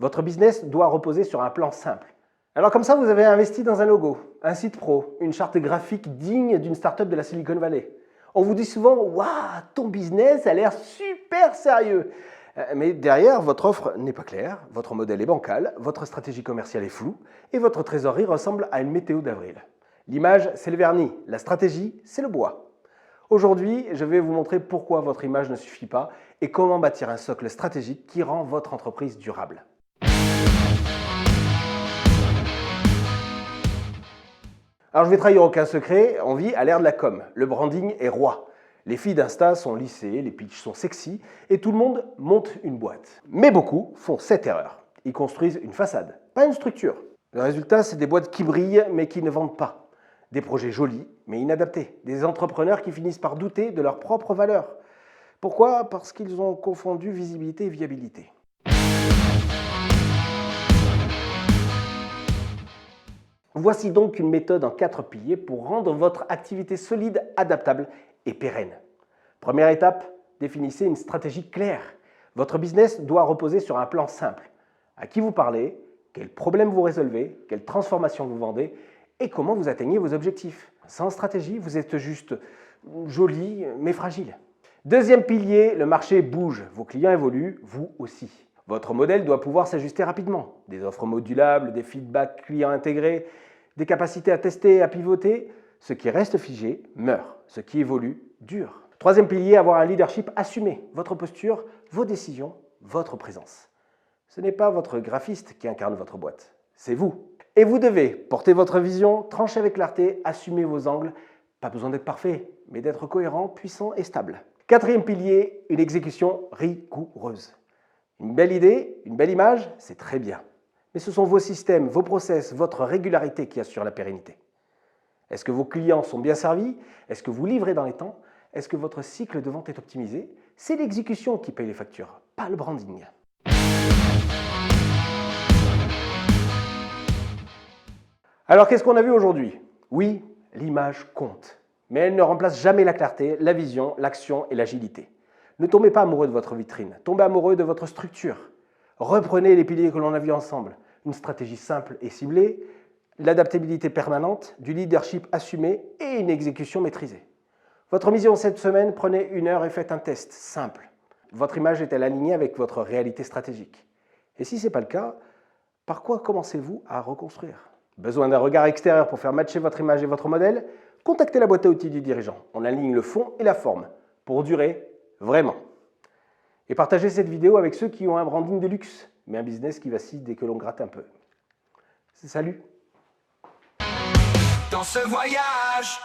Votre business doit reposer sur un plan simple. Alors comme ça, vous avez investi dans un logo, un site pro, une charte graphique digne d'une start-up de la Silicon Valley. On vous dit souvent « Waouh, ton business a l'air super sérieux !» Mais derrière, votre offre n'est pas claire, votre modèle est bancal, votre stratégie commerciale est floue et votre trésorerie ressemble à une météo d'avril. L'image, c'est le vernis, la stratégie, c'est le bois. Aujourd'hui, je vais vous montrer pourquoi votre image ne suffit pas et comment bâtir un socle stratégique qui rend votre entreprise durable. Alors je vais trahir aucun secret, on vit à l'ère de la com. Le branding est roi. Les filles d'Insta sont lissées, les pitchs sont sexy et tout le monde monte une boîte. Mais beaucoup font cette erreur. Ils construisent une façade, pas une structure. Le résultat, c'est des boîtes qui brillent mais qui ne vendent pas. Des projets jolis mais inadaptés. Des entrepreneurs qui finissent par douter de leur propre valeur. Pourquoi? Parce qu'ils ont confondu visibilité et viabilité. Voici donc une méthode en 4 piliers pour rendre votre activité solide, adaptable et pérenne. Première étape, définissez une stratégie claire. Votre business doit reposer sur un plan simple. À qui vous parlez, quels problèmes vous résolvez, quelle transformation vous vendez et comment vous atteignez vos objectifs. Sans stratégie, vous êtes juste joli mais fragile. Deuxième pilier, le marché bouge. Vos clients évoluent, vous aussi. Votre modèle doit pouvoir s'ajuster rapidement. Des offres modulables, des feedbacks clients intégrés, des capacités à tester et à pivoter. Ce qui reste figé meurt. Ce qui évolue dure. Troisième pilier, avoir un leadership assumé. Votre posture, vos décisions, votre présence. Ce n'est pas votre graphiste qui incarne votre boîte, c'est vous. Et vous devez porter votre vision, trancher avec clarté, assumer vos angles. Pas besoin d'être parfait, mais d'être cohérent, puissant et stable. Quatrième pilier, une exécution rigoureuse. Une belle idée, une belle image, c'est très bien. Mais ce sont vos systèmes, vos process, votre régularité qui assurent la pérennité. Est-ce que vos clients sont bien servis? Est-ce que vous livrez dans les temps? Est-ce que votre cycle de vente est optimisé? C'est l'exécution qui paye les factures, pas le branding. Alors qu'est-ce qu'on a vu aujourd'hui? Oui, l'image compte. Mais elle ne remplace jamais la clarté, la vision, l'action et l'agilité. Ne tombez pas amoureux de votre vitrine, tombez amoureux de votre structure. Reprenez les piliers que l'on a vus ensemble. Une stratégie simple et ciblée, l'adaptabilité permanente, du leadership assumé et une exécution maîtrisée. Votre mission cette semaine, prenez 1 heure et faites un test simple. Votre image est-elle alignée avec votre réalité stratégique? Et si ce n'est pas le cas, par quoi commencez-vous à reconstruire? Besoin d'un regard extérieur pour faire matcher votre image et votre modèle? Contactez la boîte à outils du dirigeant. On aligne le fond et la forme pour durer vraiment. Et partagez cette vidéo avec ceux qui ont un branding de luxe, mais un business qui vacille dès que l'on gratte un peu. Salut! Dans ce voyage